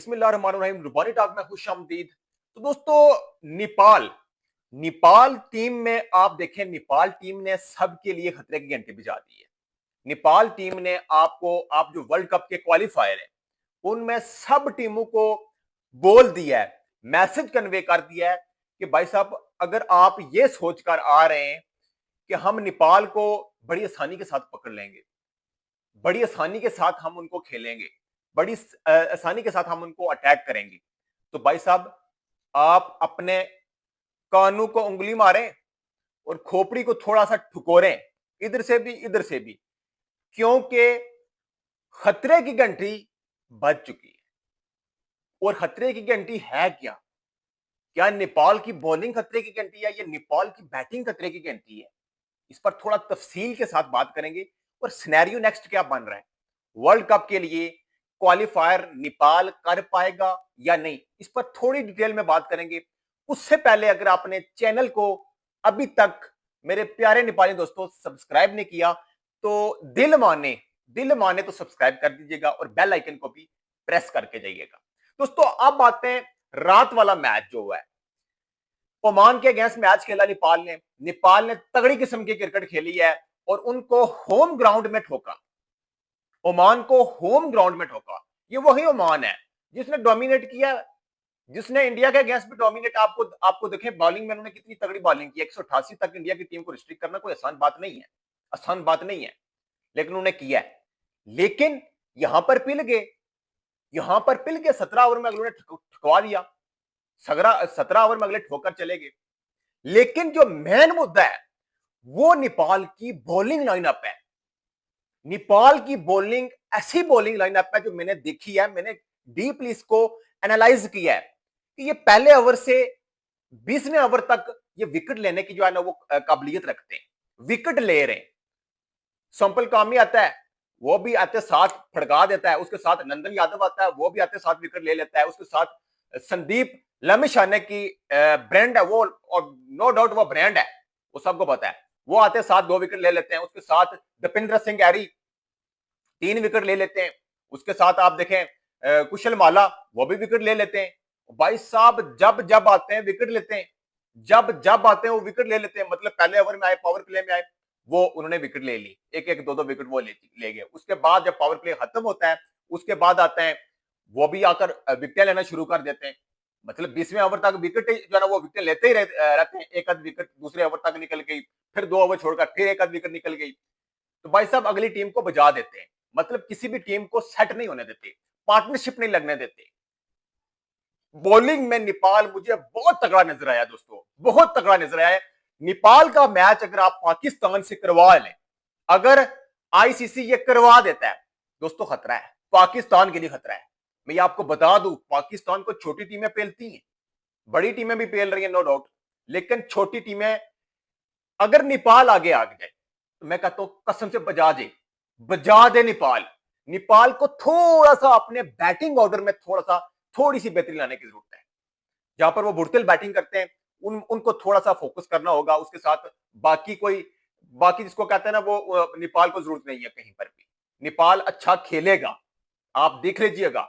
बिस्मिल्लाहिर्रहमानिर्रहीम रुबानी टॉक में खुशामदीद। तो दोस्तों, नेपाल टीम में आप देखें, नेपाल टीम ने सबके लिए खतरे की घंटी बजा दी है। नेपाल टीम ने आप जो वर्ल्ड कप के क्वालिफायर है उनमें सब टीमों को बोल दिया है, मैसेज कन्वे कर दिया है कि भाई साहब, अगर आप ये सोचकर आ रहे हैं कि हम नेपाल को बड़ी आसानी के साथ पकड़ लेंगे, बड़ी आसानी के साथ हम उनको खेलेंगे, बड़ी आसानी के साथ हम उनको अटैक करेंगे, तो भाई साहब आप अपने कानों को उंगली मारें और खोपड़ी को थोड़ा सा ठुकोरें, इधर से भी इधर से भी, क्योंकि खतरे की घंटी बज चुकी है। और खतरे की घंटी है क्या? क्या नेपाल की बॉलिंग खतरे की घंटी है या नेपाल की बैटिंग खतरे की घंटी है? इस पर थोड़ा तफसील के साथ बात करेंगे। और सिनेरियो नेक्स्ट क्या बन रहा है, वर्ल्ड कप के लिए क्वालिफायर नेपाल कर पाएगा या नहीं, इस पर थोड़ी डिटेल में बात करेंगे। उससे पहले अगर आपने चैनल को अभी तक मेरे प्यारे नेपाली दोस्तों सब्सक्राइब नहीं किया तो दिल माने तो सब्सक्राइब कर दीजिएगा और बेल आइकन को भी प्रेस करके जाइएगा। दोस्तों, अब बातें रात वाला मैच जो है, ओमान के अगेंस्ट मैच खेला नेपाल ने तगड़ी किस्म की क्रिकेट खेली है और उनको होम ग्राउंड में ठोका, ओमान को होम ग्राउंड में ठोका। ये वही ओमान है जिसने डोमिनेट किया, जिसने इंडिया के अगेंस्ट भी डोमिनेट, आपको आपको देखें बॉलिंग में उन्होंने कितनी तगड़ी बॉलिंग की, 188 तक इंडिया की टीम को रिस्ट्रिक्ट करना कोई आसान बात नहीं है, आसान बात नहीं है, लेकिन उन्होंने किया है। लेकिन यहां पर पिल गए, 17 ओवर में अगले ने ठुकवा दिया, 17 ओवर में अगले ठोकर चले गए। लेकिन जो मेन मुद्दा है वो नेपाल की बॉलिंग लाइनअप है। नेपाल की बॉलिंग ऐसी बॉलिंग लाइनअप है जो मैंने देखी है, मैंने डीपली इसको एनालाइज किया है कि ये पहले ओवर से 20वें ओवर तक ये विकेट लेने की जो है ना वो काबिलियत रखते हैं, विकेट ले रहे हैं। संपल कामी आता है, वो भी आते साथ फड़का देता है, उसके साथ नंदन यादव आता है, वो भी आते साथ विकेट ले लेता है, उसके साथ संदीप लमिशाने की ब्रांड है वो, और नो डाउट वो ब्रांड है, वो सबको पता है, वो आते साथ 2 विकेट ले लेते हैं। उसके साथ दीपेंद्र सिंह ऐरी 3 विकेट ले लेते हैं। उसके साथ आप देखें कुशल माला, वो भी विकेट ले लेते हैं। भाई साहब जब जब आते हैं विकेट लेते हैं, जब जब आते हैं वो विकेट ले लेते हैं। मतलब पहले ओवर में आए, पावर प्ले में आए, वो उन्होंने विकेट ले ली, एक एक दो दो विकेट वो ले गए। उसके बाद जब पावर प्ले खत्म होता है उसके बाद आते हैं, वो भी आकर विकेट लेना शुरू कर देते हैं। मतलब 20वें ओवर तक विकेट जो है ना वो विकेट लेते ही रहते हैं। एक आध विकेट दूसरे ओवर तक निकल गई, फिर 2 ओवर छोड़कर फिर एक आध विकेट निकल गई, तो भाई साहब अगली टीम को बजा देते हैं। मतलब किसी भी टीम को सेट नहीं होने देते, पार्टनरशिप नहीं लगने देते। बॉलिंग में नेपाल मुझे बहुत तगड़ा नजर आया दोस्तों, बहुत तगड़ा नजर आया। नेपाल का मैच अगर आप पाकिस्तान से करवा लें, अगर आईसीसी ये करवा देता है दोस्तों, खतरा है, पाकिस्तान के लिए खतरा है। मैं ये आपको बता दूं, पाकिस्तान को छोटी टीमें पेलती हैं, बड़ी टीमें भी पेल रही हैं नो डाउट, लेकिन छोटी टीमें अगर नेपाल आगे आ जाए तो मैं कहता हूं कसम से बजा दे नेपाल। नेपाल को थोड़ा सा अपने बैटिंग ऑर्डर में थोड़ी सी बेहतरी लाने की जरूरत है। जहां पर वो बुड़तिल बैटिंग करते हैं उनको थोड़ा सा फोकस करना होगा। उसके साथ बाकी जिसको कहते हैं ना वो नेपाल को जरूरत नहीं है कहीं पर भी। नेपाल अच्छा खेलेगा, आप देख लीजिएगा,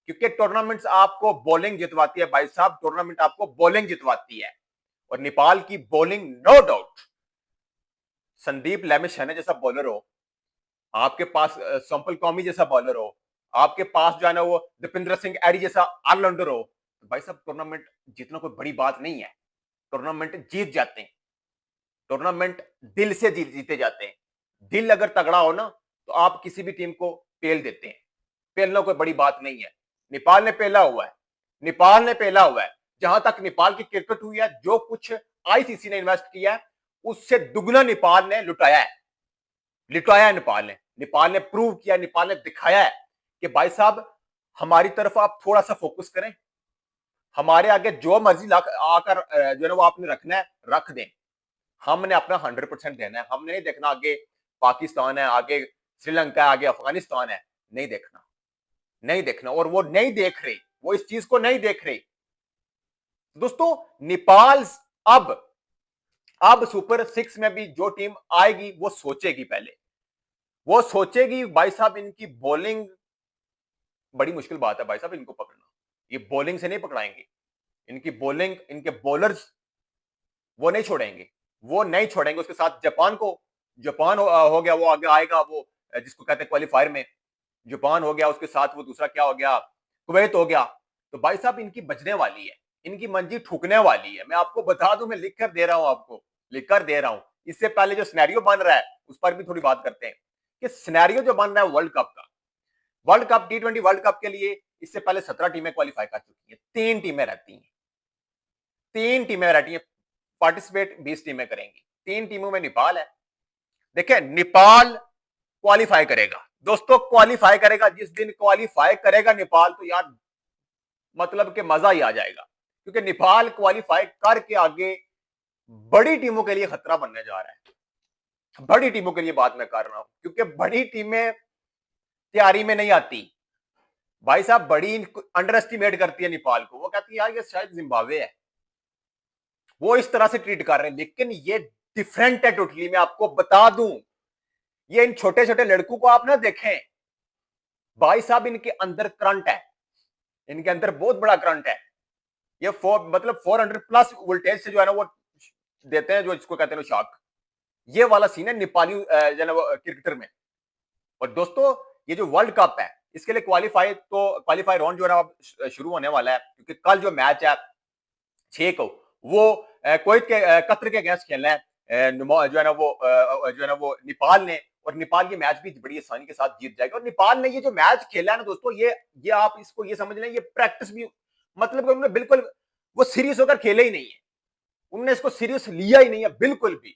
क्योंकि टूर्नामेंट्स आपको बॉलिंग जितवाती है भाई साहब, टूर्नामेंट आपको बॉलिंग जितवाती है। और नेपाल की बॉलिंग नो डाउट, संदीप लैमिशाने जैसा बॉलर हो आपके पास, संपल कौमी जैसा बॉलर हो आपके पास, जो है ना वो दीपेंद्र सिंह ऐरी जैसा ऑलराउंडर हो, तो भाई साहब टूर्नामेंट जीतना कोई बड़ी बात नहीं है। टूर्नामेंट जीत जाते हैं, टूर्नामेंट दिल से जीते जाते हैं। दिल अगर तगड़ा हो ना तो आप किसी भी टीम को पेल देते हैं, पेलना कोई बड़ी बात नहीं है। नेपाल ने पेला हुआ है, नेपाल ने पेला हुआ है। जहां तक नेपाल की क्रिकेट हुई है, जो कुछ आईसीसी ने इन्वेस्ट किया है उससे दुगना नेपाल ने लुटाया है। नेपाल ने प्रूव किया, नेपाल ने दिखाया है कि भाई साहब हमारी तरफ आप थोड़ा सा फोकस करें, हमारे आगे जो मर्जी आकर जो है ना वो आपने रखना है रख दें, हमने अपना 100% देना है। हमने नहीं देखना आगे पाकिस्तान है, आगे श्रीलंका है, आगे अफगानिस्तान है, नहीं देखना। और वो नहीं देख रहे, वो इस चीज को नहीं देख रहे दोस्तों। नेपाल अब सुपर 6 में भी जो टीम आएगी वो सोचेगी, पहले वो सोचेगी भाई साहब इनकी बॉलिंग, बड़ी मुश्किल बात है भाई साहब इनको पकड़ना, ये बॉलिंग से नहीं पकड़ाएंगे। इनकी बॉलिंग, इनके बॉलर्स वो नहीं छोड़ेंगे, वो नहीं छोड़ेंगे। उसके साथ जापान को, जापान हो गया, वो आगे आएगा, वो जिसको कहते हैं क्वालिफायर में जापान हो गया, उसके साथ वो दूसरा क्या हो गया, कुवैत हो गया। तो भाई साहब इनकी बचने वाली है, इनकी मंजी ठुकने वाली है। मैं आपको बता दूं, मैं लिख कर दे रहा हूं, आपको लिख कर दे रहा हूं। इससे पहले जो सिनेरियो बन रहा है उस पर भी थोड़ी बात करते हैं कि सिनेरियो जो बन रहा है वर्ल्ड कप का, world cup T20 world cup के लिए इससे पहले 17 टीमें क्वालिफाई कर चुकी है। 3 टीमें रहती हैं, 3 टीमें रहती हैं, पार्टिसिपेट 20 टीमें करेंगी। 3 टीमों में नेपाल है। देखिए नेपाल क्वालिफाई करेगा दोस्तों, क्वालिफाई करेगा। जिस दिन क्वालिफाई करेगा नेपाल, तो यार मतलब कि मजा ही आ जाएगा, क्योंकि नेपाल क्वालिफाई करके आगे बड़ी टीमों के लिए खतरा बनने जा रहा है। बड़ी टीमों के लिए बात मैं कर रहा हूं, क्योंकि बड़ी टीमें तैयारी में नहीं आती भाई साहब। बड़ी अंडर एस्टिमेट करती है नेपाल को, वो कहती है यार ये शायद जिम्बाब्वे है, वो इस तरह से ट्रीट कर रहे हैं। लेकिन ये डिफरेंट है टोटली। मैं आपको बता दूं, ये इन छोटे छोटे लड़कों को आप ना देखें भाई साहब, इनके अंदर करंट है, इनके अंदर बहुत बड़ा करंट है। ये मतलब 400 प्लस वोल्टेज से जो है ना वो देते हैं, जो इसको कहते हैं शॉक। ये वाला सीन है नेपाली जो है ना वो क्रिकेटर में। और दोस्तों ये जो वर्ल्ड कप है, इसके लिए क्वालिफाई राउंड जो है ना अब शुरू होने वाला है, क्योंकि कल जो मैच है 6 को, वो कुवैत के कतर के अगेंस्ट खेलना है। जो है ना वो जो है ना वो नेपाल ने, और नेपाल ये मैच भी बड़ी आसानी के साथ जीत जाएगा। और नेपाल ने ये जो मैच खेला है ना दोस्तों, ये आप इसको ये समझ लें, ये प्रैक्टिस भी, मतलब कि उन्होंने बिल्कुल वो सीरियस होकर खेले ही नहीं है, उन्होंने इसको सीरियस लिया ही नहीं है बिल्कुल भी।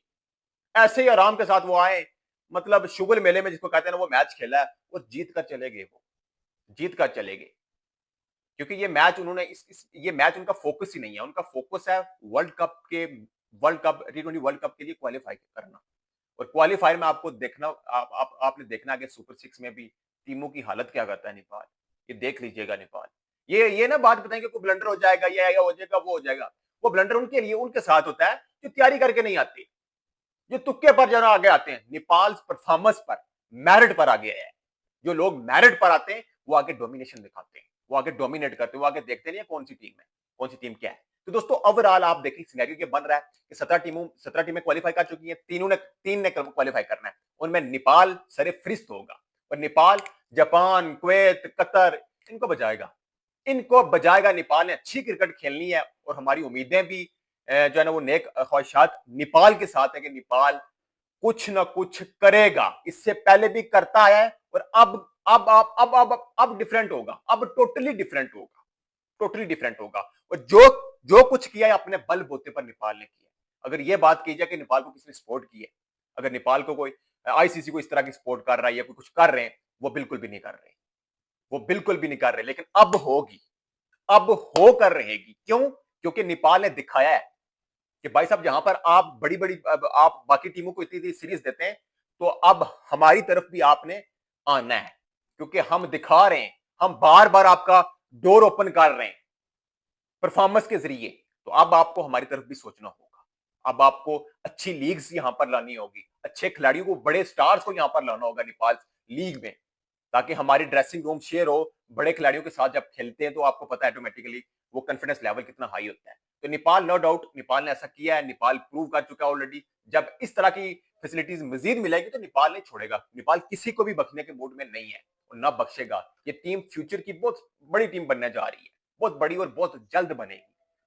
ऐसे ही आराम के साथ वो आए, मतलब शुगल मेले में जिसको कहते हैं ना, वो मैच खेला है और जीत कर चले गए। वो जीत कर चले गए, क्योंकि ये मैच उन्होंने ये मैच उनका फोकस ही नहीं है। उनका फोकस है world cup T20 world cup के लिए क्वालिफाई करना। और क्वालिफायर में आपको देखना, आपने देखना कि सुपर 6 में भी टीमों की हालत क्या करता है नेपाल। ये देख लीजिएगा नेपाल। ये ना बात बताएंगे कोई ब्लंडर हो जाएगा, ये हो जाएगा, वो हो जाएगा। वो ब्लंडर उनके लिए, उनके साथ होता है जो तैयारी करके नहीं आती, जो तुक्के पर जो आगे आते हैं। नेपाल परफॉर्मेंस पर, मेरिट पर आगे है। जो लोग मेरिट पर आते हैं वो आगे डोमिनेशन दिखाते हैं, वो आगे डोमिनेट करते हैं, वो आगे देखते नहीं है कौन सी टीम है, कौन सी टीम क्या है। तो दोस्तों ओवरऑल आप देखिए सिनेरियो ये बन रहा है कि 17 टीमें क्वालिफाई कर चुकी हैं, तीन ने क्वालिफाई करना है। उनमें नेपाल सरे फरिश्त होगा, और नेपाल जापान, कुवैत, कतर इनको बजाएगा, इनको बजाएगा। नेपाल ने अच्छी क्रिकेट खेलनी है, और हमारी उम्मीदें भी जो है ना वो नेक ख्वाहिशात नेपाल के साथ है कि नेपाल कुछ ना कुछ करेगा। इससे पहले भी करता है, और अब डिफरेंट होगा, अब टोटली डिफरेंट होगा, टोटली डिफरेंट होगा। और जो जो कुछ किया है अपने बल बोते पर नेपाल ने किया। अगर ये बात की जाए कि नेपाल को किसने सपोर्ट की है, अगर नेपाल को कोई ICC को इस तरह की सपोर्ट कर रहा है या कोई कुछ कर रहे हैं, वो बिल्कुल भी नहीं कर रहे, वो बिल्कुल भी नहीं कर रहे। लेकिन अब होगी, अब होकर रहेगी। क्यों? क्योंकि नेपाल ने दिखाया है कि भाई साहब जहां पर आप बड़ी बड़ी आप बाकी टीमों को इतनी सीरीज देते हैं, तो अब हमारी तरफ भी आपने आना है, क्योंकि हम दिखा रहे हैं, हम बार बार आपका डोर ओपन कर रहे हैं परफॉर्मेंस के जरिए। तो अब आपको हमारी तरफ भी सोचना होगा, अब आपको अच्छी लीग्स यहां पर लानी होगी, अच्छे खिलाड़ियों को, बड़े स्टार्स को यहां पर लाना होगा नेपाल लीग में, ताकि हमारी ड्रेसिंग रूम शेयर हो। बड़े खिलाड़ियों के साथ जब खेलते हैं तो आपको पता है ऑटोमेटिकली वो कॉन्फिडेंस लेवल कितना हाई होता है। तो नेपाल, नो डाउट नेपाल ने ऐसा किया है, नेपाल प्रूव कर चुका है ऑलरेडी। जब इस तरह की फैसिलिटीज मजीद मिलेगी तो नेपाल नहीं छोड़ेगा। नेपाल किसी को भी बख्शने के मूड में नहीं है और ना बख्शेगा। ये टीम फ्यूचर की बहुत बड़ी टीम बनने जा रही है, बहुत बड़ी, और बहुत जल्द बनेगी,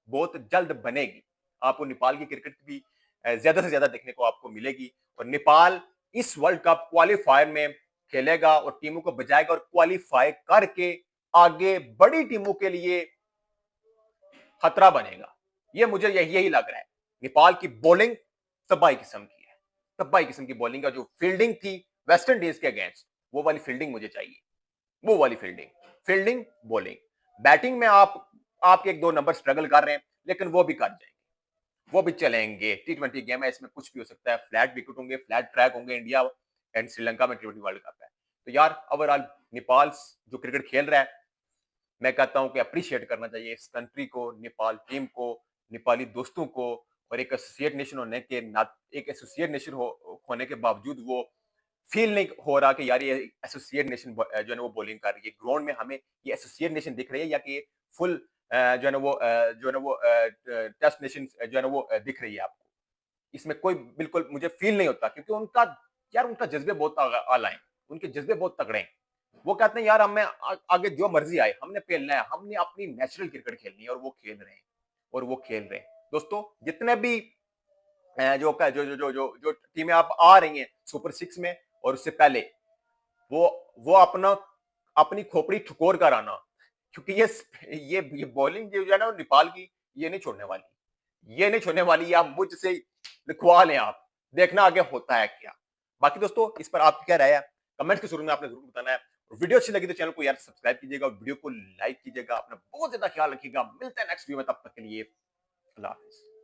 बहुत जल्द बनेगी। आपको नेपाल की क्रिकेट भी ज्यादा से ज्यादा देखने को आपको मिलेगी। और नेपाल इस वर्ल्ड कप क्वालिफायर में खेलेगा और टीमों को बजाएगा, और क्वालिफाई करके आगे बड़ी टीमों के लिए खतरा बनेगा। ये मुझे यही लग रहा है। नेपाल की बॉलिंग तबाही किस्म की है, तबाही किस्म की बॉलिंग का जो फील्डिंग थी वेस्ट इंडीज के अगेंस्ट, वो वाली फील्डिंग मुझे चाहिए, वो वाली फील्डिंग बॉलिंग। बैटिंग में आपके 1-2 नंबर स्ट्रगल कर रहे हैं, लेकिन वो भी कर जाएंगे, वो भी चलेंगे। T20 गेम है, इसमें कुछ भी हो सकता है। फ्लैट विकेट होंगे, फ्लैट ट्रैक होंगे। इंडिया एंड श्रीलंका में T20 वर्ल्ड कप है। तो यार ओवरऑल नेपाल जो क्रिकेट खेल रहा है, मैं कहता हूं कि अप्रिशिएट करना चाहिए इस कंट्री को, नेपाल टीम को, नेपाली दोस्तों को। और एक एसोसिएट नेशन होने के एक एसोसिएट नेशन होने के बावजूद वो फील नहीं हो रहा कि यार ये एसोसिएट नेशन जो है वो बॉलिंग कर रही है। ग्राउंड में हमें ये एसोसिएट नेशन दिख रही है, या कि फुल जो है ना वो टेस्ट नेशन जो है ना वो दिख रही है आपको। इसमें कोई बिल्कुल मुझे फील नहीं होता, क्योंकि उनका जज्बे बहुत आला है, उनके जज्बे बहुत तगड़े हैं। वो कहते हैं यार हमें आगे जो मर्जी आए, हमने खेलना है, हमने अपनी नेचुरल क्रिकेट खेलनी है, और वो खेल रहे हैं, और वो खेल रहे हैं। दोस्तों जितने भी जो जो जो जो जो, जो टीमें आप आ रही हैं सुपर सिक्स में, और उससे पहले वो वो अपना अपनी खोपड़ी ठुकोर कर आना, क्योंकि ये बॉलिंग जो है ना नेपाल की, ये नहीं छोड़ने वाली, ये नहीं छोड़ने वाली। आप मुझसे लिखवा लें, आप देखना आगे होता है क्या। बाकी दोस्तों इस पर आपकी क्या राय है, कमेंट के शुरू में आपने जरूर बताना है। वीडियो अच्छी लगी तो चैनल को यार सब्सक्राइब कीजिएगा, वीडियो को लाइक कीजिएगा, अपना बहुत ज्यादा ख्याल रखिएगा। मिलते हैं नेक्स्ट वीडियो में, तब तक के लिए अल्लाह हाफिज।